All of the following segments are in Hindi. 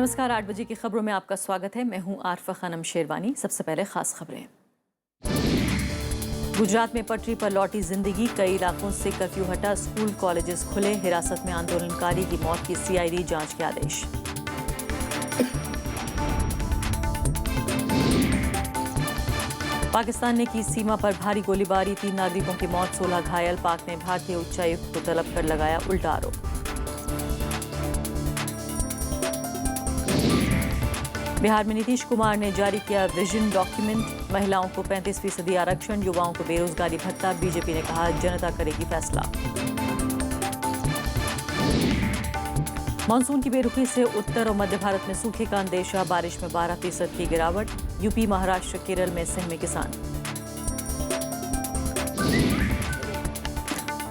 नमस्कार, 8 बजे की खबरों में आपका स्वागत है। मैं हूं आरफा खानम शेरवानी। सबसे पहले खास खबरें। गुजरात में पटरी पर लौटी जिंदगी, कई इलाकों से कर्फ्यू हटा, स्कूल कॉलेजेस खुले, हिरासत में आंदोलनकारी की मौत की सीआईडी जांच के आदेश। पाकिस्तान ने की सीमा पर भारी गोलीबारी, 3 नागरिकों की मौत, 16 घायल। पाक ने भारतीय उच्चायुक्त को तलब कर लगाया उल्टा आरोप। बिहार में नीतीश कुमार ने जारी किया विजन डॉक्यूमेंट, महिलाओं को 35% आरक्षण, युवाओं को बेरोजगारी भत्ता। बीजेपी ने कहा जनता करेगी फैसला। मानसून की बेरुखी से उत्तर और मध्य भारत में सूखे का अंदेशा, बारिश में 12% की गिरावट। यूपी, महाराष्ट्र, केरल में सहमे किसान।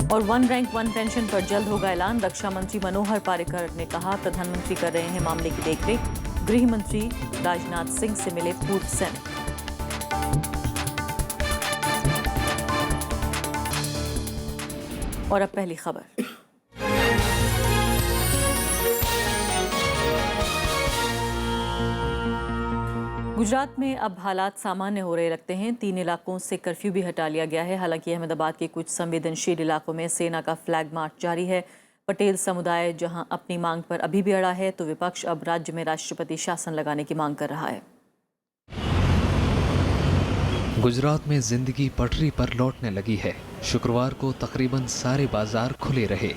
और वन रैंक वन पेंशन पर जल्द होगा ऐलान, रक्षा मंत्री मनोहर पारिकर ने कहा प्रधानमंत्री कर रहे हैं मामले की देखरेख। गृह मंत्री राजनाथ सिंह से मिले पूर्व सैनिक। और अब पहली खबर। गुजरात में अब हालात सामान्य हो रहे लगते हैं। 3 इलाकों से कर्फ्यू भी हटा लिया गया है। हालांकि अहमदाबाद के कुछ संवेदनशील इलाकों में सेना का फ्लैग मार्च जारी है। पटेल समुदाय जहां अपनी मांग पर अभी भी अड़ा है, तो विपक्ष अब राज्य में राष्ट्रपति शासन लगाने की मांग कर रहा है। गुजरात में जिंदगी पटरी पर लौटने लगी है। शुक्रवार को तकरीबन सारे बाजार खुले रहे।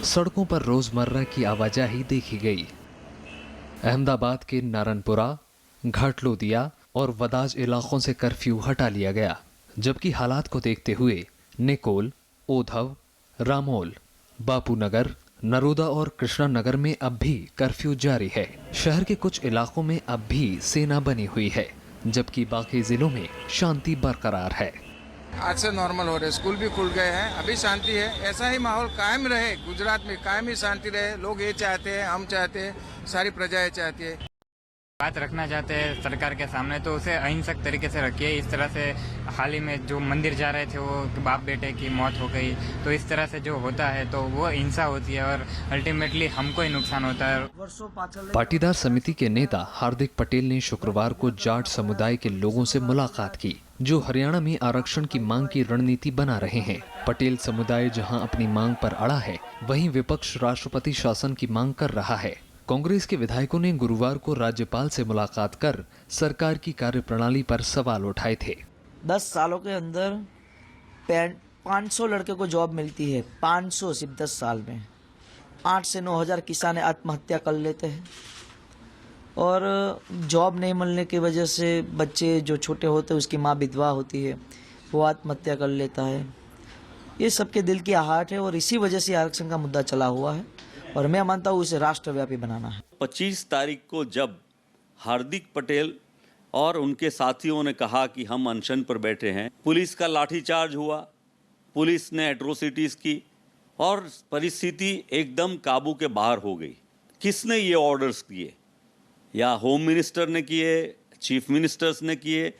सड़कों पर रोजमर्रा की आवाजाही देखी गई। अहमदाबाद के नारनपुरा, घाटलोदिया और वदाज इलाकों से कर्फ्यू हटा लिया गया, जबकि हालात को देखते हुए निकोल, ओधव, रामोल, बापूनगर, नरोदा और कृष्णा नगर में अब भी कर्फ्यू जारी है। शहर के कुछ इलाकों में अब भी सेना बनी हुई है, जबकि बाकी जिलों में शांति बरकरार है। आज से नॉर्मल हो रहे, स्कूल भी खुल गए हैं, अभी शांति है। ऐसा ही माहौल कायम रहे, गुजरात में कायम ही शांति रहे। लोग ये चाहते हैं, हम चाहते हैं, सारी प्रजा ये चाहती है। बात रखना चाहते हैं सरकार के सामने तो उसे अहिंसक तरीके से रखिए। इस तरह से हाल ही में जो मंदिर जा रहे थे वो बाप बेटे की मौत हो गई, तो इस तरह से जो होता है तो वो हिंसा होती है और अल्टीमेटली हमको ही नुकसान होता है। पाटीदार समिति के नेता हार्दिक पटेल ने शुक्रवार को जाट समुदाय के लोगों से मुलाकात की, जो हरियाणा में आरक्षण की मांग की रणनीति बना रहे हैं। पटेल समुदाय जहां अपनी मांग पर अड़ा है, वहीं विपक्ष राष्ट्रपति शासन की मांग कर रहा है। कांग्रेस के विधायकों ने गुरुवार को राज्यपाल से मुलाकात कर सरकार की कार्यप्रणाली पर सवाल उठाए थे। 10 सालों के अंदर 500 लड़के को जॉब मिलती है, 500 सिर्फ 10 साल में। 8 से 9 हज़ार किसान आत्महत्या कर लेते हैं और जॉब नहीं मिलने की वजह से बच्चे जो छोटे होते हैं, उसकी माँ विधवा होती है, वो आत्महत्या कर लेता है। ये सबके दिल की आहट है और इसी वजह से आरक्षण का मुद्दा चला हुआ है और मैं मानता हूँ इसे राष्ट्रव्यापी बनाना है। 25 तारीख को जब हार्दिक पटेल और उनके साथियों ने कहा कि हम अनशन पर बैठे हैं, पुलिस का लाठीचार्ज हुआ, पुलिस ने एट्रोसिटीज की और परिस्थिति एकदम काबू के बाहर हो गई। किसने ये ऑर्डर्स किए? या होम मिनिस्टर ने किए, चीफ मिनिस्टर्स ने किए।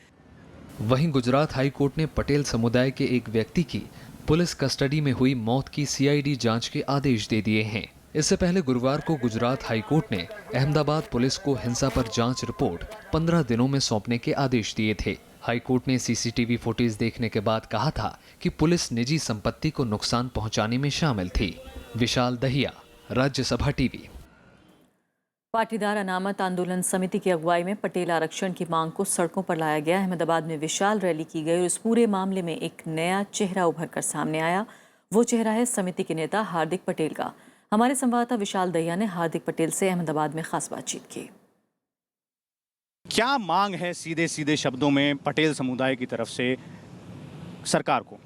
वहीं गुजरात हाई कोर्ट ने पटेल समुदाय के एक व्यक्ति की पुलिस कस्टडी में हुई मौत की सीआईडी जांच के आदेश दे दिए हैं। इससे पहले गुरुवार को गुजरात हाई कोर्ट ने अहमदाबाद पुलिस को हिंसा पर जांच रिपोर्ट 15 दिनों में सौंपने के आदेश दिए थे। हाई कोर्ट ने सीसीटीवी फुटेज देखने के बाद कहा था कि पुलिस निजी संपत्ति को नुकसान पहुंचाने में शामिल थी। विशाल दहिया, राज्यसभा टीवी। पाटीदार अनामत आंदोलन समिति की अगुवाई में पटेल आरक्षण की मांग को सड़कों पर लाया गया। अहमदाबाद में विशाल रैली की गई और इस पूरे मामले में एक नया चेहरा उभर कर सामने आया। वो चेहरा है समिति के नेता हार्दिक पटेल का। हमारे संवाददाता विशाल दहिया ने हार्दिक पटेल से अहमदाबाद में खास बातचीत की। क्या मांग है सीधे सीधे शब्दों में पटेल समुदाय की तरफ से सरकार को?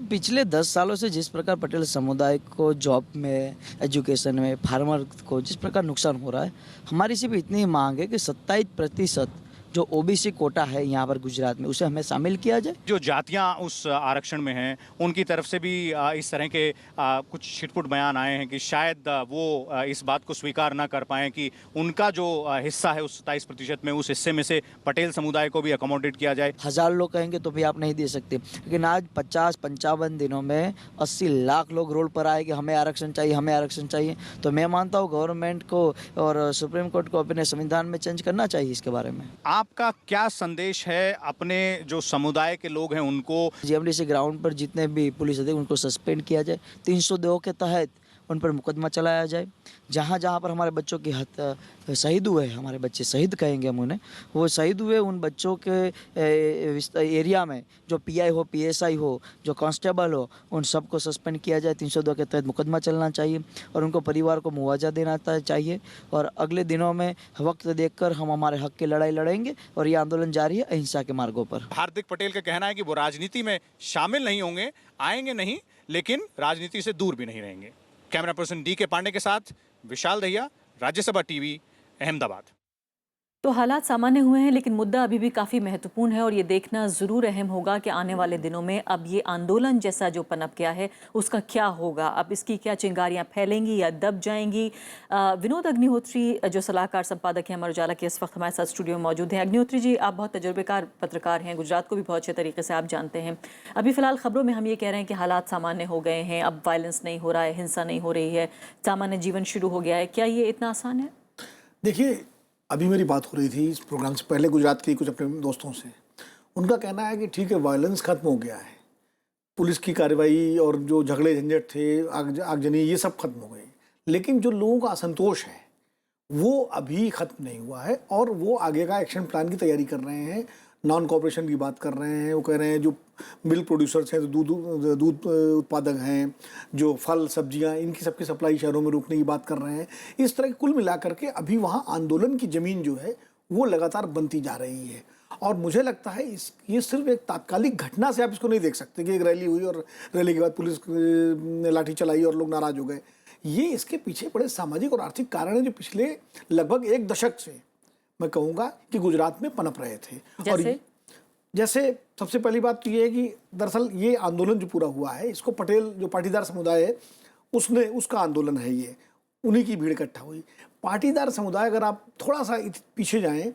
पिछले 10 सालों से जिस प्रकार पटेल समुदाय को जॉब में, एजुकेशन में, फार्मर को जिस प्रकार नुकसान हो रहा है, हमारी सिर्फ इतनी मांग है कि 27% जो ओबीसी कोटा है यहाँ पर गुजरात में, उसे हमें शामिल किया जाए। जो जातियां उस आरक्षण में हैं उनकी तरफ से भी इस तरह के कुछ छिटपुट बयान आए हैं कि शायद वो इस बात को स्वीकार ना कर पाएं कि उनका जो हिस्सा है उस 27% में, उस हिस्से में से पटेल समुदाय को भी अकोमोडेट किया जाए। 1000 लोग कहेंगे तो भी आप नहीं दे सकते, लेकिन आज 50-55 दिनों में 80 लाख लोग रोड पर आए कि हमें आरक्षण चाहिए, हमें आरक्षण चाहिए। तो मैं मानता हूँ गवर्नमेंट को और सुप्रीम कोर्ट को अपने संविधान में चेंज करना चाहिए इसके बारे में। आपका क्या संदेश है अपने जो समुदाय के लोग हैं उनको? जीएमडीसी ग्राउंड पर जितने भी पुलिस अधीक्षक उनको सस्पेंड किया जाए, 302 के तहत उन पर मुकदमा चलाया जाए। जहाँ जहाँ पर हमारे बच्चों की शहीद हुए, हमारे बच्चे शहीद कहेंगे हम उन्हें, वो शहीद हुए उन बच्चों के एरिया में जो पीआई हो, पीएसआई हो, जो कांस्टेबल हो, उन सबको सस्पेंड किया जाए। 302 के तहत मुकदमा चलना चाहिए और उनको परिवार को मुआवजा देना चाहिए। और अगले दिनों में वक्त देखकर हम हमारे हक की लड़ाई लड़ेंगे और ये आंदोलन जारी है अहिंसा के मार्गों पर। हार्दिक पटेल का कहना है कि वो राजनीति में शामिल नहीं होंगे, आएंगे नहीं, लेकिन राजनीति से दूर भी नहीं रहेंगे। कैमरा पर्सन डी के पांडे के साथ विशाल दहिया, राज्यसभा टीवी, अहमदाबाद। तो हालात सामान्य हुए हैं, लेकिन मुद्दा अभी भी काफ़ी महत्वपूर्ण है और ये देखना ज़रूर अहम होगा कि आने वाले दिनों में अब ये आंदोलन जैसा जो पनप गया है उसका क्या होगा। अब इसकी क्या चिंगारियां फैलेंगी या दब जाएंगी। विनोद अग्निहोत्री जो सलाहकार संपादक हैं अमर उजाला के, इस वक्त हमारे साथ स्टूडियो में मौजूद हैं। अग्निहोत्री जी, आप बहुत तजुर्बेकार पत्रकार हैं, गुजरात को भी बहुत अच्छे तरीके से आप जानते हैं। अभी फ़िलहाल खबरों में हम ये कह रहे हैं कि हालात सामान्य हो गए हैं, अब वायलेंस नहीं हो रहा है, हिंसा नहीं हो रही है, सामान्य जीवन शुरू हो गया है। क्या ये इतना आसान है? देखिए, अभी मेरी बात हो रही थी इस प्रोग्राम से पहले गुजरात के कुछ अपने दोस्तों से। उनका कहना है कि ठीक है, वायलेंस खत्म हो गया है, पुलिस की कार्रवाई और जो झगड़े झंझट थे, आगजनी, ये सब खत्म हो गई, लेकिन जो लोगों का असंतोष है वो अभी खत्म नहीं हुआ है और वो आगे का एक्शन प्लान की तैयारी कर रहे हैं। नॉन कॉपरेशन की बात कर रहे हैं। वो कह रहे हैं जो मिल्क प्रोड्यूसर्स हैं, तो दूध उत्पादक हैं, जो फल सब्जियां, इनकी सबकी सप्लाई शहरों में रोकने की बात कर रहे हैं। इस तरह की कुल मिलाकर के अभी वहाँ आंदोलन की ज़मीन जो है वो लगातार बनती जा रही है। और मुझे लगता है ये सिर्फ एक तात्कालिक घटना से आप इसको नहीं देख सकते कि एक रैली हुई और रैली के बाद पुलिस ने लाठी चलाई और लोग नाराज़ हो गए। ये इसके पीछे बड़े सामाजिक और आर्थिक कारण हैं जो पिछले लगभग 1 दशक से मैं कहूँगा कि गुजरात में पनप रहे थे। और जैसे सबसे पहली बात तो ये है कि दरअसल ये आंदोलन जो पूरा हुआ है, इसको पटेल जो पाटीदार समुदाय है उसका आंदोलन है, ये उन्हीं की भीड़ इकट्ठा हुई। पाटीदार समुदाय, अगर आप थोड़ा सा पीछे जाएं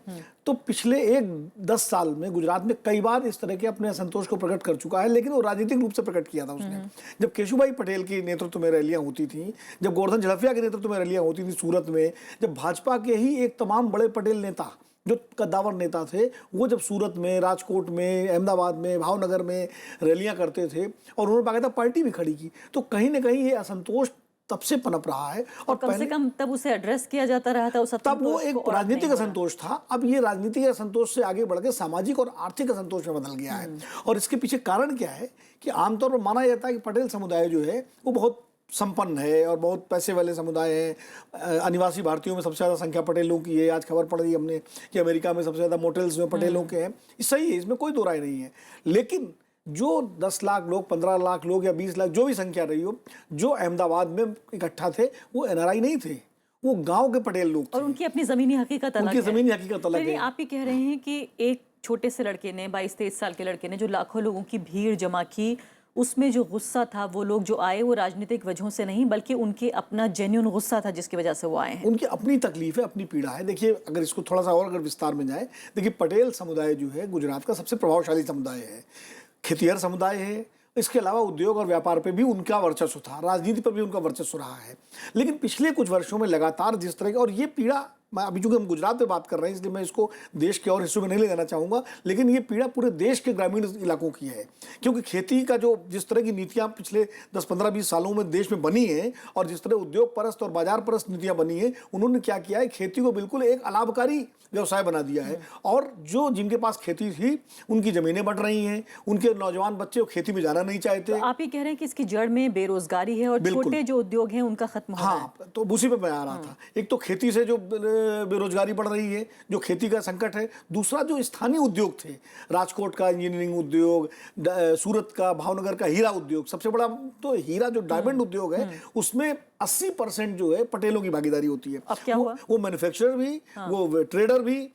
तो पिछले 10 साल में गुजरात में कई बार इस तरह के अपने असंतोष को प्रकट कर चुका है, लेकिन वो राजनीतिक रूप से प्रकट किया था उसने। जब केशुभाई पटेल के नेतृत्व में रैलियां होती थी, जब गोवर्धन झड़फिया के नेतृत्व में रैलियां होती थी सूरत में, जब भाजपा के ही एक तमाम बड़े पटेल नेता जो कद्दावर नेता थे वो जब सूरत में, राजकोट में, अहमदाबाद में, भावनगर में रैलियां करते थे और उन्होंने बाकायदा पार्टी भी खड़ी की, तो कहीं ना कहीं ये असंतोष तब से पनप रहा है। और कम से कम तब उसे एड्रेस किया जाता रहा था, तब वो एक राजनीतिक असंतोष था। अब ये राजनीतिक असंतोष से आगे बढ़ के सामाजिक और आर्थिक असंतोष में बदल गया है। और इसके पीछे कारण क्या है कि आमतौर पर माना जाता है कि पटेल समुदाय जो है वो बहुत संपन्न है और बहुत पैसे वाले समुदाय हैं। अनिवासी भारतीयों में सबसे ज़्यादा संख्या पटेलों की है। आज खबर पड़ रही है हमने कि अमेरिका में सबसे ज़्यादा मोटेल्स में पटेलों के हैं। सही है, इसमें कोई दो राय नहीं है। लेकिन जो 10 लाख लोग, 15 लाख लोग या 20 लाख, जो भी संख्या रही हो, जो अहमदाबाद में इकट्ठा थे, वो एनआरआई नहीं थे, वो गांव के पटेल लोग थे। और उनकी अपनी ज़मीनी हकीकत अलग है। उनकी ज़मीनी हकीकत अलग है। आप ये कह रहे हैं कि एक छोटे से लड़के ने, 22-23 साल के लड़के ने जो लाखों लोगों की भीड़ जमा की, उसमें जो गुस्सा था, वो लोग जो आए वो राजनीतिक वजहों से नहीं बल्कि उनके अपना जेन्युइन गुस्सा था जिसकी वजह से वो आए हैं। उनकी अपनी तकलीफ है, अपनी पीड़ा है। देखिए, अगर इसको थोड़ा सा और अगर विस्तार में जाए, देखिए पटेल समुदाय जो है गुजरात का सबसे प्रभावशाली समुदाय है, खेतिहर समुदाय है। इसके अलावा उद्योग और व्यापार पे भी उनका वर्चस्व था, राजनीति पर भी उनका वर्चस्व रहा है। लेकिन पिछले कुछ वर्षों में लगातार जिस तरह की, और ये पीड़ा, अभी चूंकि हम गुजरात पे बात कर रहे हैं इसलिए मैं इसको देश के और हिस्सों में नहीं ले जाना चाहूँगा, लेकिन ये पीड़ा पूरे देश के ग्रामीण इलाकों की है। क्योंकि खेती का जो जिस तरह की नीतियाँ पिछले 10, 15, 20 सालों में देश में बनी हैं और जिस तरह उद्योग परस्त और बाजार परस्त नीतियाँ बनी हैं, उन्होंने क्या किया है, खेती को बिल्कुल एक अलाभकारी व्यवसाय बना दिया है। और जो जिनके पास खेती थी उनकी ज़मीनें बढ़ रही हैं, उनके नौजवान बच्चे खेती में जाना नहीं चाहते। तो आप ये कह रहे हैं कि इसकी जड़ में बेरोजगारी है और छोटे जो उद्योग हैं उनका खत्म हो रहा है। हाँ, तो उसी पे मैं आ रहा था। एक तो खेती से जो बेरोजगारी बढ़ रही है, जो खेती का संकट है। दूसरा, जो स्थानीय उद्योग थे, राजकोट का इंजीनियरिंग उद्योग, सूरत का, भावनगर का हीरा उद्योग, सबसे बड़ा तो हीरा जो डायमंड उद्योग है, उसमें 80% जो है पटेलों की भागीदारी होती है। अब क्या हुआ? वो मैन्युफैक्चरर भी, वो ट्रेडर भी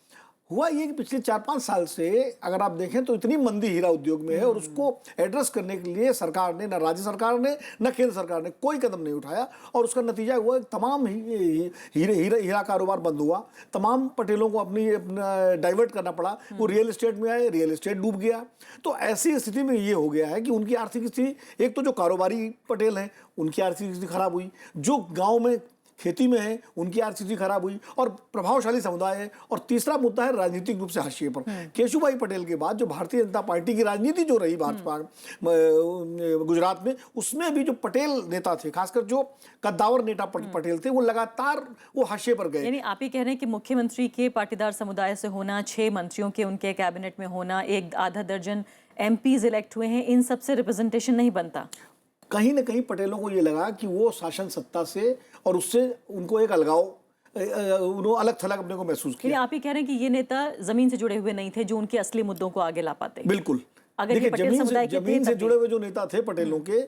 हुआ ये कि पिछले 4-5 साल से अगर आप देखें तो इतनी मंदी हीरा उद्योग में है और उसको एड्रेस करने के लिए सरकार ने, न राज्य सरकार ने न केंद्र सरकार ने कोई कदम नहीं उठाया और उसका नतीजा हुआ तमाम हीरा कारोबार बंद हुआ, तमाम पटेलों को अपना डाइवर्ट करना पड़ा, वो रियल एस्टेट में आए, रियल एस्टेट डूब गया। तो ऐसी स्थिति में ये हो गया है कि उनकी आर्थिक स्थिति, एक तो जो कारोबारी पटेल हैं उनकी आर्थिक स्थिति खराब हुई, जो गाँव में खेती में है उनकी आर्थिक स्थिति खराब हुई और प्रभावशाली समुदाय है, और तीसरा मुद्दा है राजनीतिक रूप से हाशिए पर। केशुभाई पटेल के बाद जो भारतीय जनता पार्टी की राजनीति जो रही भाजपा गुजरात में, उसमें भी जो पटेल नेता थे, खासकर जो कद्दावर नेता पटेल थे, वो लगातार वो हाशिए पर गए। यानी आप ये कह रहे हैं कि मुख्यमंत्री के पाटीदार समुदाय से होना, 6 मंत्रियों के उनके कैबिनेट में होना, 1 आधा दर्जन MPs इलेक्ट हुए हैं, इन सब से रिप्रेजेंटेशन नहीं बनता। कहीं ना कहीं पटेलों को ये लगा कि वो शासन सत्ता से और उससे उनको एक अलगाव, उन्होंने अलग थलग अपने को महसूस किया। आप ये कह रहे हैं कि ये नेता जमीन से जुड़े हुए नहीं थे जो उनके असली मुद्दों को आगे ला पाते। बिल्कुल। अगर ये पटेल समुदाय के जमीन से जुड़े हुए जो नेता थे पटेलों के,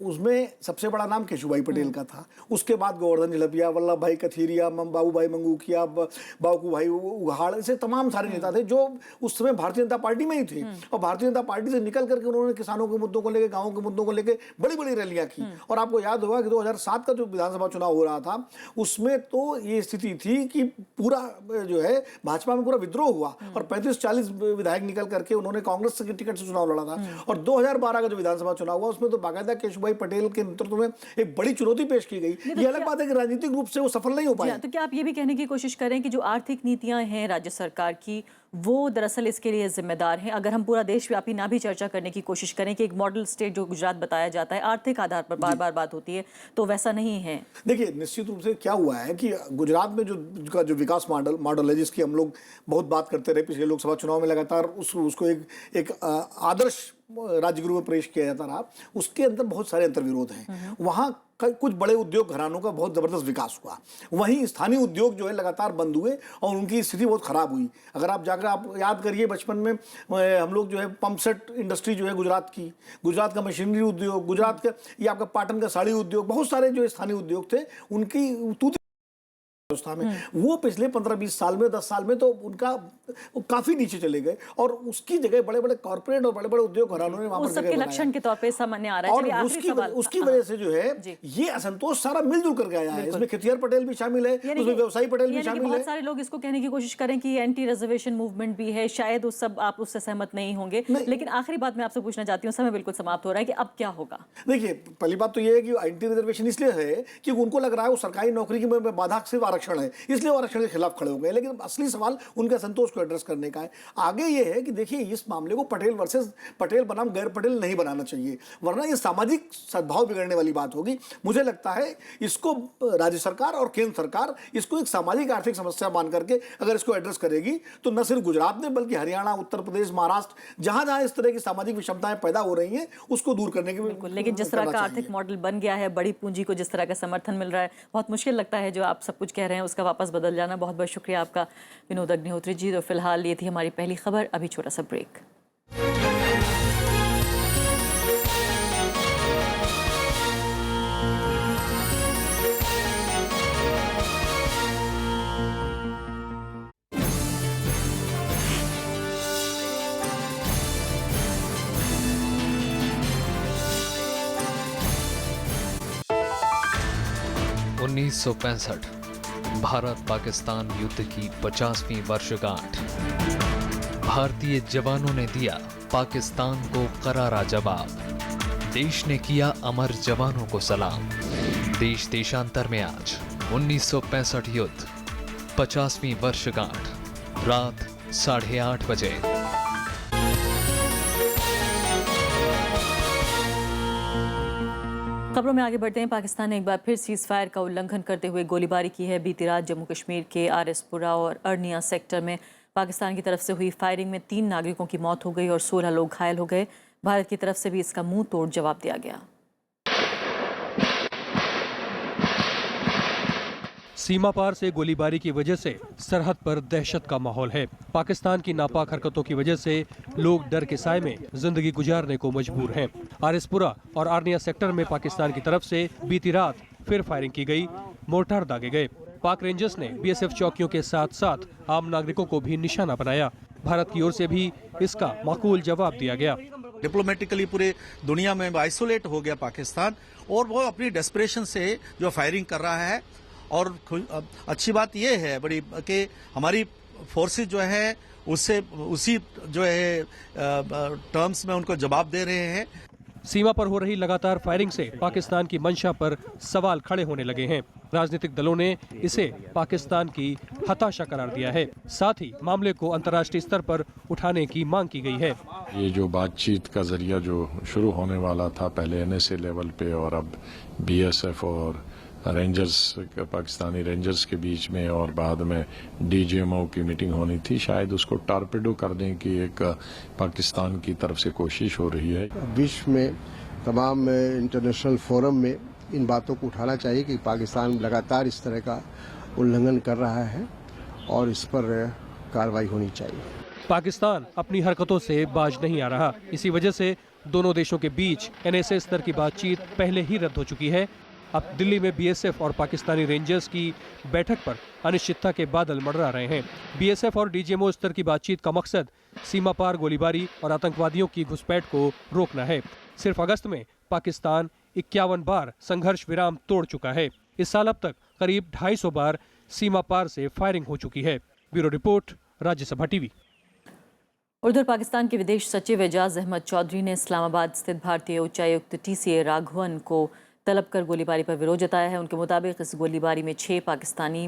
उसमें सबसे बड़ा नाम केशुभाई पटेल का था। उसके बाद गोवर्धन झड़पिया, वल्लभ भाई कथीरिया, बाबू भाई मंगूकिया, बाबू भाई उघाड़, ऐसे तमाम सारे नेता थे जो उस समय भारतीय जनता पार्टी में ही थे। और भारतीय जनता पार्टी से निकल करके उन्होंने किसानों के मुद्दों को लेकर, गाँव के मुद्दों को लेकर बड़ी बड़ी रैलियां की। और आपको याद होगा कि 2007 का जो विधानसभा चुनाव हो रहा था, उसमें तो ये स्थिति थी कि पूरा जो है भाजपा में पूरा विद्रोह हुआ और 35-40 विधायक निकल करके उन्होंने कांग्रेस के टिकट से चुनाव लड़ा था। और 2012 का जो विधानसभा चुनाव हुआ, उसमें तो बाकायदा केशुभाई पटेल के नेतृत्व में एक बड़ी चुनौती पेश की गई। ये अलग बात है कि राजनीतिक रूप से वो सफल नहीं हो पाए। तो क्या आप ये भी कहने की कोशिश करें कि जो आर्थिक नीतियां हैं राज्य सरकार की, वो दरअसल इसके लिए जिम्मेदार हैं? अगर हम पूरा देशव्यापी ना भी चर्चा करने की कोशिश करें कि एक मॉडल स्टेट जो गुजरात बताया जाता है, आर्थिक आधार पर बार बार बात होती है, तो वैसा नहीं है। देखिए, निश्चित रूप से क्या हुआ है कि गुजरात में जो विकास मॉडल है, जिसकी हम लोग बहुत बात करते रहे पिछले लोकसभा चुनाव में, लगातार उसको एक आदर्श राज्य के रूप में पेश किया जाता रहा, उसके अंदर बहुत सारे अंतर्विरोध हैं। वहाँ कुछ बड़े उद्योग घरानों का बहुत जबरदस्त विकास हुआ, वहीं स्थानीय उद्योग जो है लगातार बंद हुए और उनकी स्थिति बहुत खराब हुई। अगर आप जाकर आप याद करिए, बचपन में हम लोग जो है पंप सेट इंडस्ट्री जो है गुजरात का मशीनरी उद्योग, गुजरात का ये आपका पाटन का साड़ी उद्योग, बहुत सारे जो स्थानीय उद्योग थे, उनकी व्यवस्था में वो पिछले 15-20 साल में, 10 साल में तो उनका काफी नीचे चले गए और उसकी जगह बड़े बड़े कॉर्पोरेट और बड़े बड़े उद्योग घरानों ने वहां पर जगह बनाया। लक्षण के तौर पे सामान्य आ रहा है। और उसकी वजह से जो है ये असंतोष सारा मिलजुल करके आया है। इसमें खेतिहर पटेल भी शामिल है, उसमें व्यवसायी पटेल भी शामिल है। बहुत सारे लोग इसको कहने की कोशिश करें कि एंटी रिजर्वेशन मूवमेंट भी है, शायद उस सब आप उससे सहमत नहीं होंगे, लेकिन आखिरी बात मैं आपसे पूछना चाहती हूँ, समय बिल्कुल समाप्त हो रहा है, कि अब क्या होगा? देखिए, पहली बात तो ये है कि एंटी रिजर्वेशन इसलिए है कि उनको लग रहा है वो सरकारी नौकरी की बाधा सिर्फ आरक्षण है, इसलिए आरक्षण के खिलाफ खड़े हो गए। लेकिन असली सवाल उनके असंतोष को एड्रेस करने का है। आगे ये है कि देखिए, इस मामले को पटेल वर्सेस पटेल बनाम गैर पटेल नहीं बनाना चाहिए, वरना ये सामाजिक सद्भाव बिगड़ने वाली बात होगी। मुझे लगता है इसको राज्य सरकार और केंद्र सरकार इसको एक सामाजिक आर्थिक समस्या मान करके अगर इसको एड्रेस करेगी तो न सिर्फ गुजरात में बल्कि हरियाणा, उत्तर प्रदेश, महाराष्ट्र, जहां जहां इस तरह की सामाजिक विषमताएं पैदा हो रही हैं, उसको दूर करने की बिल्कुल। लेकिन जिस तरह का आर्थिक मॉडल बन गया है, बड़ी पूंजी को जिस तरह का समर्थन मिल रहा है, बहुत मुश्किल लगता है जो आप सब कुछ कह रहे हैं उसका वापस बदल जाना। बहुत बहुत शुक्रिया आपका विनोद अग्निहोत्री जी। तो फिलहाल ये थी हमारी पहली खबर। अभी छोटा सा ब्रेक। भारत पाकिस्तान युद्ध की 50वीं वर्षगांठ। भारतीय जवानों ने दिया पाकिस्तान को करारा जवाब। देश ने किया अमर जवानों को सलाम। देश देशांतर में आज 1965 युद्ध 50वीं वर्षगांठ, रात 8:30 बजे। खबरों में आगे बढ़ते हैं। पाकिस्तान ने एक बार फिर सीज फायर का उल्लंघन करते हुए गोलीबारी की है। बीती रात जम्मू कश्मीर के आरएसपुरा और अरनिया सेक्टर में पाकिस्तान की तरफ से हुई फायरिंग में 3 नागरिकों की मौत हो गई और 16 लोग घायल हो गए। भारत की तरफ से भी इसका मुंह तोड़ जवाब दिया गया। सीमा पार से गोलीबारी की वजह से सरहद पर दहशत का माहौल है। पाकिस्तान की नापाक हरकतों की वजह से लोग डर के साए में जिंदगी गुजारने को मजबूर हैं। आरएसपुरा और आर्निया सेक्टर में पाकिस्तान की तरफ से बीती रात फिर फायरिंग की गई, मोर्टार दागे गए। पाक रेंजर्स ने बीएसएफ चौकियों के साथ साथ आम नागरिकों को भी निशाना बनाया। भारत की ओर से भी इसका माकूल जवाब दिया गया। डिप्लोमेटिकली पूरे दुनिया में आइसोलेट हो गया पाकिस्तान, और वो अपनी डेस्परेशन से जो फायरिंग कर रहा है। और अच्छी बात ये है बड़ी कि हमारी फोर्सेस जो है उसी जो है टर्म्स में उनको जवाब दे रहे हैं। सीमा पर हो रही लगातार फायरिंग से पाकिस्तान की मंशा पर सवाल खड़े होने लगे हैं। राजनीतिक दलों ने इसे पाकिस्तान की हताशा करार दिया है। साथ ही मामले को अंतर्राष्ट्रीय स्तर पर उठाने की मांग की गई है। ये जो बातचीत का जरिया जो शुरू होने वाला था पहले एनएसए लेवल पे और अब बीएसएफ और रेंजर्स, पाकिस्तानी रेंजर्स के बीच में, और बाद में डीजीएमओ की मीटिंग होनी थी, शायद उसको टारपेडो करने की एक पाकिस्तान की तरफ से कोशिश हो रही है। विश्व में तमाम इंटरनेशनल फोरम में इन बातों को उठाना चाहिए कि पाकिस्तान लगातार इस तरह का उल्लंघन कर रहा है और इस पर कार्रवाई होनी चाहिए। पाकिस्तान अपनी हरकतों से बाज नहीं आ रहा। इसी वजह से दोनों देशों के बीच एनएसए स्तर की बातचीत पहले ही रद्द हो चुकी है। अब दिल्ली में बीएसएफ और पाकिस्तानी रेंजर्स की बैठक पर अनिश्चितता के बादल मंडरा रहे हैं। बीएसएफ और डीजीएमओ स्तर की बातचीत का मकसद सीमा पार गोलीबारी और आतंकवादियों की घुसपैठ को रोकना है। सिर्फ अगस्त में पाकिस्तान 51 बार संघर्ष विराम तोड़ चुका है। इस साल अब तक करीब 250 बार सीमा पार से फायरिंग हो चुकी है। Bureau report, Rajya Sabha TV. उधर पाकिस्तान के विदेश सचिव एजाज अहमद चौधरी ने इस्लामाबाद स्थित भारतीय उच्चायुक्त टीसीए राघवन को तलब कर गोलीबारी पर विरोध जताया है। उनके मुताबिक इस गोलीबारी में 6 पाकिस्तानी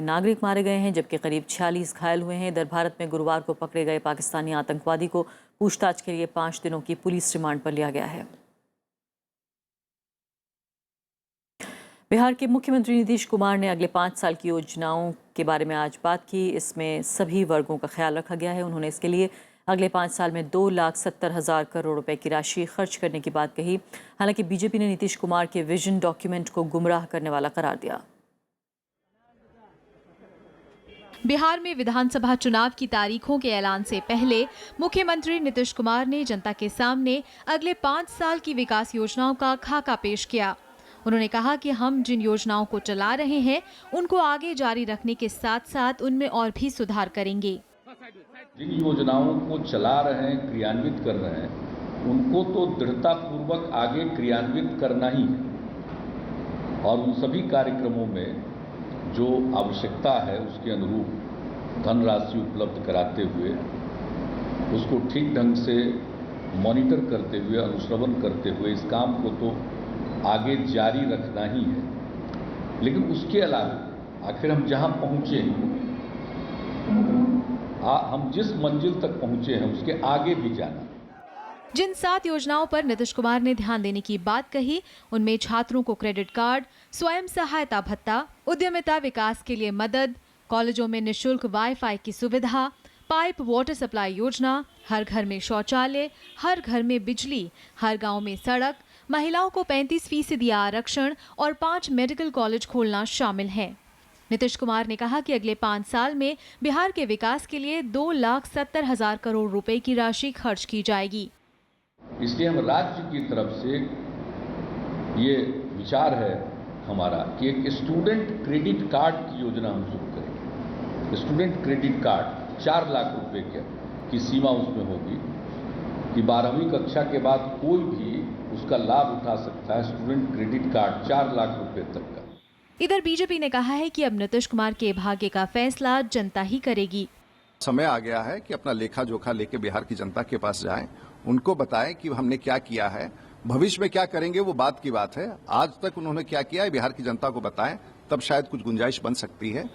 नागरिक मारे गए हैं, जबकि करीब 46 घायल हुए हैं। इधर भारत में गुरुवार को पकड़े गए पाकिस्तानी आतंकवादी को पूछताछ के लिए 5 दिनों की पुलिस रिमांड पर लिया गया है। बिहार के मुख्यमंत्री नीतीश कुमार ने अगले 5 साल की योजनाओं के बारे में आज बात की। इसमें सभी वर्गों का ख्याल रखा गया है। उन्होंने इसके लिए अगले 5 साल में 2,70,000 करोड़ रुपए की राशि खर्च करने की बात कही। हालांकि बीजेपी ने नीतीश कुमार के विजन डॉक्यूमेंट को गुमराह करने वाला करार दिया। बिहार में विधानसभा चुनाव की तारीखों के ऐलान से पहले मुख्यमंत्री नीतीश कुमार ने जनता के सामने अगले 5 साल की विकास योजनाओं का खाका पेश किया। उन्होंने कहा कि हम जिन योजनाओं को चला रहे हैं उनको आगे जारी रखने के साथ साथ उनमें और भी सुधार करेंगे। जिन योजनाओं को चला रहे हैं, क्रियान्वित कर रहे हैं, उनको तो दृढ़तापूर्वक आगे क्रियान्वित करना ही है और उन सभी कार्यक्रमों में जो आवश्यकता है उसके अनुरूप धनराशि उपलब्ध कराते हुए, उसको ठीक ढंग से मॉनिटर करते हुए, अनुश्रवण करते हुए इस काम को तो आगे जारी रखना ही है। लेकिन उसके अलावा आखिर हम जहां पहुंचे, हम जिस मंजिल तक पहुंचे हैं उसके आगे भी जाना। जिन 7 योजनाओं पर नीतीश कुमार ने ध्यान देने की बात कही, उनमें छात्रों को क्रेडिट कार्ड, स्वयं सहायता भत्ता, उद्यमिता विकास के लिए मदद, कॉलेजों में निःशुल्क वाईफाई की सुविधा, पाइप वाटर सप्लाई योजना, हर घर में शौचालय, हर घर में बिजली, हर गांव में सड़क, महिलाओं को 35% आरक्षण और 5 मेडिकल कॉलेज खोलना शामिल है। नीतीश कुमार ने कहा कि अगले 5 साल में बिहार के विकास के लिए 2,70,000 करोड़ रुपए की राशि खर्च की जाएगी। इसलिए हम राज्य की तरफ से ये विचार है हमारा कि एक स्टूडेंट क्रेडिट कार्ड की योजना हम शुरू करेंगे। स्टूडेंट क्रेडिट कार्ड 4 लाख रुपए की सीमा उसमें होगी कि 12वीं कक्षा के बाद कोई भी उसका लाभ उठा सकता है। स्टूडेंट क्रेडिट कार्ड 4 लाख रुपए तक का। इधर बीजेपी ने कहा है कि अब नीतीश कुमार के भाग्य का फैसला जनता ही करेगी। समय आ गया है कि अपना लेखा जोखा लेके बिहार की जनता के पास जाएं, उनको बताएं कि हमने क्या किया है, भविष्य में क्या करेंगे वो बात की बात है। आज तक उन्होंने क्या किया है बिहार की जनता को बताएं, तब शायद कुछ गुंजाइश बन सकती है।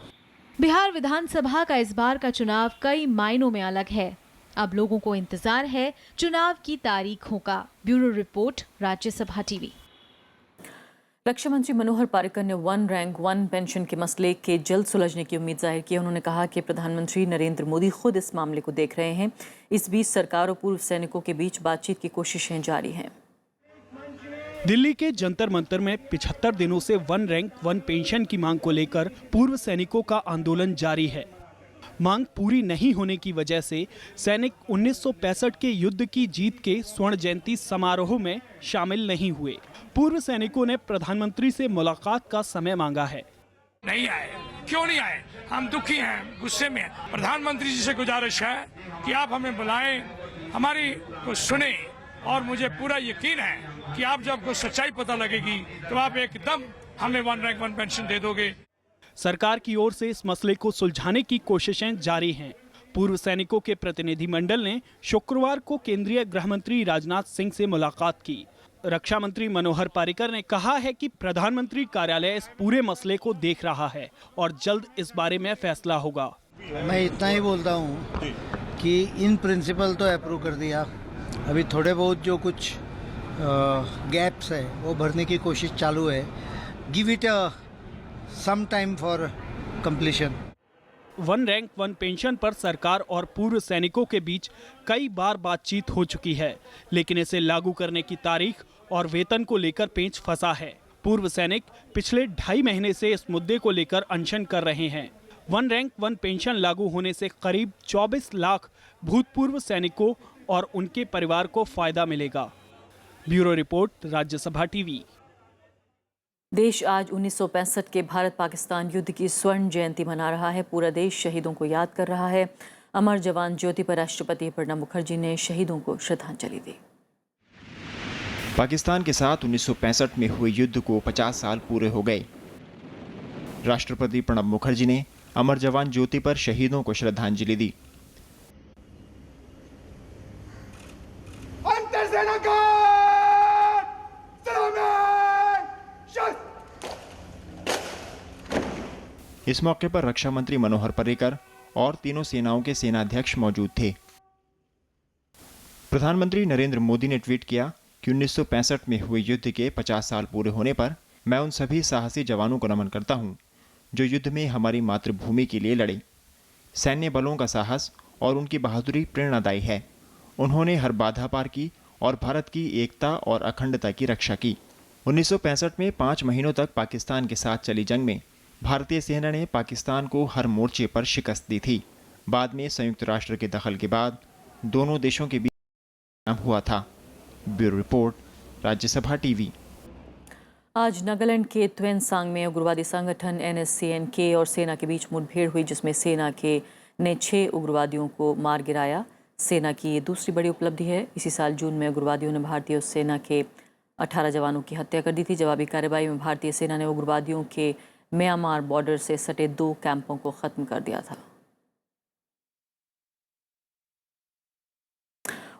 बिहार विधानसभा का इस बार का चुनाव कई मायनों में अलग है। अब लोगों को इंतजार है चुनाव की तारीखों का। Bureau report, Rajya Sabha TV. रक्षा मंत्री मनोहर पर्रिकर ने 1 रैंक 1 पेंशन के मसले के जल्द सुलझने की उम्मीद जाहिर की। उन्होंने कहा कि प्रधानमंत्री नरेंद्र मोदी खुद इस मामले को देख रहे हैं। इस बीच सरकार और पूर्व सैनिकों के बीच बातचीत की कोशिशें जारी हैं। दिल्ली के जंतर मंतर में 75 दिनों से 1 रैंक 1 पेंशन की मांग को लेकर पूर्व सैनिकों का आंदोलन जारी है। मांग पूरी नहीं होने की वजह से सैनिक 1965 के युद्ध की जीत के स्वर्ण जयंती समारोह में शामिल नहीं हुए। पूर्व सैनिकों ने प्रधानमंत्री से मुलाकात का समय मांगा है। नहीं आए। क्यों नहीं आए? हम दुखी हैं, गुस्से में हैं। प्रधानमंत्री जी से गुजारिश है कि आप हमें बुलाएं, हमारी को सुने, और मुझे पूरा यकीन है कि आप जब को सच्चाई पता लगेगी तो आप एकदम हमें 1 रैंक 1 पेंशन दे दोगे। सरकार की ओर से इस मसले को सुलझाने की कोशिशें जारी हैं। पूर्व सैनिकों के प्रतिनिधिमंडल ने शुक्रवार को केंद्रीय गृह मंत्री राजनाथ सिंह से मुलाकात की। रक्षा मंत्री मनोहर पर्रिकर ने कहा है कि प्रधानमंत्री कार्यालय इस पूरे मसले को देख रहा है और जल्द इस बारे में फैसला होगा। मैं इतना ही बोलता हूँ कि इन प्रिंसिपल तो अप्रूव कर दिया, अभी थोड़े बहुत जो कुछ गैप्स है वो भरने की कोशिश चालू है। Give it some time for completion. 1 rank 1 pension पर सरकार और पूर्व सैनिकों के बीच कई बार बातचीत हो चुकी है, लेकिन इसे लागू करने की तारीख और वेतन को लेकर पेंच फंसा है। पूर्व सैनिक पिछले 2.5 महीने से इस मुद्दे को लेकर अनशन कर रहे हैं। 1 रैंक 1 पेंशन लागू होने से करीब 24 लाख भूतपूर्व सैनिकों और उनके परिवार को फायदा मिलेगा। Bureau report, Rajya Sabha TV. देश आज 1965 के भारत पाकिस्तान युद्ध की स्वर्ण जयंती मना रहा है। पूरा देश शहीदों को याद कर रहा है। अमर जवान ज्योति पर राष्ट्रपति प्रणब मुखर्जी ने शहीदों को श्रद्धांजलि दी। पाकिस्तान के साथ 1965 में हुए युद्ध को 50 साल पूरे हो गए। राष्ट्रपति प्रणब मुखर्जी ने अमर जवान ज्योति पर शहीदों को श्रद्धांजलि दी। इस मौके पर रक्षा मंत्री मनोहर पर्रिकर और तीनों सेनाओं के सेनाध्यक्ष मौजूद थे। प्रधानमंत्री नरेंद्र मोदी ने ट्वीट किया कि 1965 में हुए युद्ध के 50 साल पूरे होने पर मैं उन सभी साहसी जवानों को नमन करता हूं जो युद्ध में हमारी मातृभूमि के लिए लड़े। सैन्य बलों का साहस और उनकी बहादुरी प्रेरणादायी है। उन्होंने हर बाधा पार की और भारत की एकता और अखंडता की रक्षा की। 1965 में 5 महीनों तक पाकिस्तान के साथ चली जंग में भारतीय सेना ने पाकिस्तान को हर मोर्चे पर शिकस्त दी थी। बाद में संयुक्त राष्ट्र के दखल के बाद दोनों देशों के बीच हुआ था। Bureau report, Rajya Sabha TV. आज नागालैंड के त्वेनसांग में उग्रवादी संगठन NSCN-K और सेना के बीच मुठभेड़ हुई, जिसमें सेना के ने 6 उग्रवादियों को मार गिराया। सेना की ये दूसरी बड़ी उपलब्धि है। इसी साल जून में उग्रवादियों ने भारतीय सेना के 18 जवानों की हत्या कर दी थी। जवाबी कार्रवाई में भारतीय सेना ने उग्रवादियों के म्यांमार बॉर्डर से सटे 2 कैंपों को खत्म कर दिया था।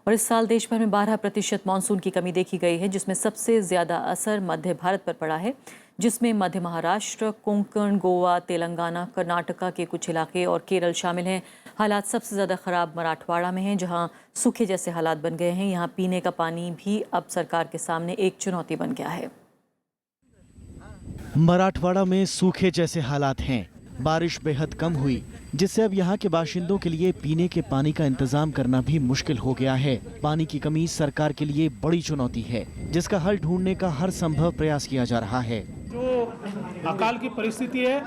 और इस साल देश भर में 12% मानसून की कमी देखी गई है, जिसमें सबसे ज्यादा असर मध्य भारत पर पड़ा है, जिसमें मध्य महाराष्ट्र, कोंकण, गोवा, तेलंगाना, कर्नाटका के कुछ इलाके और केरल शामिल हैं। हालात सबसे ज्यादा खराब मराठवाड़ा में हैं, जहां सूखे जैसे हालात बन गए हैं। यहां पीने का पानी भी अब सरकार के सामने एक चुनौती बन गया है। मराठवाड़ा में सूखे जैसे हालात हैं। बारिश बेहद कम हुई, जिससे अब यहाँ के बाशिंदों के लिए पीने के पानी का इंतजाम करना भी मुश्किल हो गया है। पानी की कमी सरकार के लिए बड़ी चुनौती है, जिसका हल ढूंढने का हर संभव प्रयास किया जा रहा है। जो अकाल की परिस्थिति है,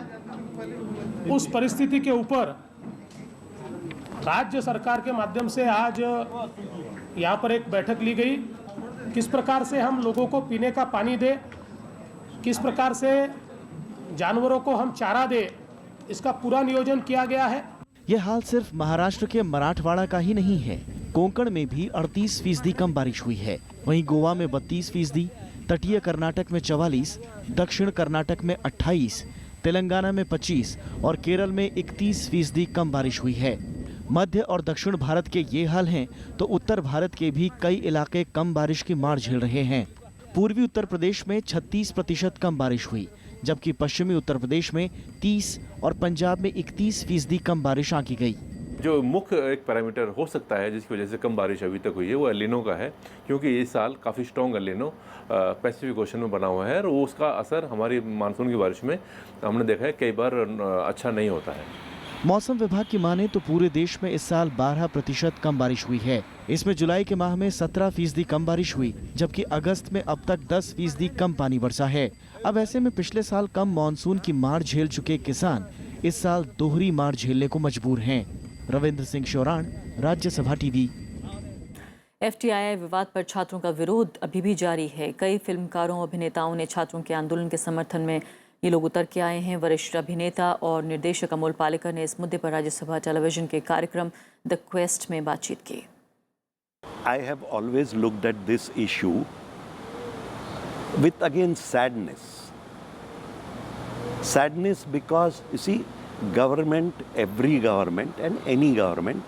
उस परिस्थिति के ऊपर राज्य सरकार के माध्यम से आज यहाँ पर एक बैठक ली गई। किस प्रकार से हम लोगों को पीने का पानी दे, किस प्रकार से जानवरों को हम चारा दे, इसका पूरा नियोजन किया गया है। यह हाल सिर्फ महाराष्ट्र के मराठवाड़ा का ही नहीं है। कोंकण में भी 38% कम बारिश हुई है। वहीं गोवा में 32%, तटीय कर्नाटक में 44%, दक्षिण कर्नाटक में 28%, तेलंगाना में 25% और केरल में 31% कम बारिश हुई है। मध्य और दक्षिण भारत के ये हाल हैं तो उत्तर भारत के भी कई इलाके कम बारिश की मार झेल रहे हैं। पूर्वी उत्तर प्रदेश में 36% कम बारिश हुई, जबकि पश्चिमी उत्तर प्रदेश में 30% और पंजाब में 31% कम बारिश आंकी गई। जो मुख्य एक पैरामीटर हो सकता है जिसकी वजह से कम बारिश अभी तक हुई है वो एलिनो का है, क्योंकि इस साल काफ़ी स्ट्रॉन्ग एलिनो पैसिफिक ओशन में बना हुआ है और उसका असर हमारी मानसून की बारिश में हमने देखा है कई बार अच्छा नहीं होता है। मौसम विभाग की माने तो पूरे देश में इस साल 12% कम बारिश हुई है। इसमें जुलाई के माह में 17% कम बारिश हुई, जबकि अगस्त में अब तक 10% कम पानी बरसा है। अब ऐसे में पिछले साल कम मानसून की मार झेल चुके किसान इस साल दोहरी मार झेलने को मजबूर हैं। रविंद्र सिंह शौरान, राज्यसभा टीवी। FTII विवाद पर छात्रों का विरोध अभी भी जारी है। कई फिल्मकारों और अभिनेताओं ने छात्रों के आंदोलन के समर्थन में ये लोग उतर के आए हैं। वरिष्ठ अभिनेता और निर्देशक अमोल पालेकर ने इस मुद्दे पर राज्यसभा टेलीविजन के कार्यक्रम द क्वेस्ट में बातचीत की। I have always looked at this issue with again sadness. Sadness because you see, government, every government and any government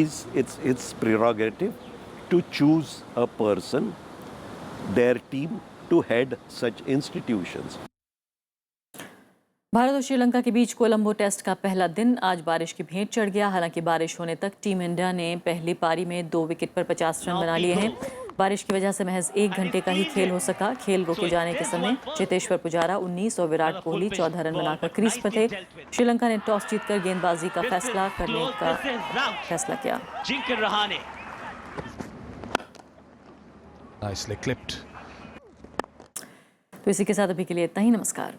is its prerogative to choose a person, their team to head such institutions. Bharat और श्रीलंका के बीच कोलंबो टेस्ट का पहला दिन आज बारिश की भेंट चढ़ गया। हालांकि बारिश होने तक टीम इंडिया ने पहली पारी में 2 विकेट पर 50 रन बना लिए हैं। बारिश की वजह से महज 1 घंटे का ही खेल हो सका। खेल रोके जाने के समय चेतेश्वर पुजारा 19 और विराट कोहली 14 रन बनाकर क्रीज पर थे। श्रीलंका ने टॉस जीतकर गेंदबाजी का फैसला करने का फैसला किया। तो इसी के साथ अभी के लिए इतना ही। नमस्कार।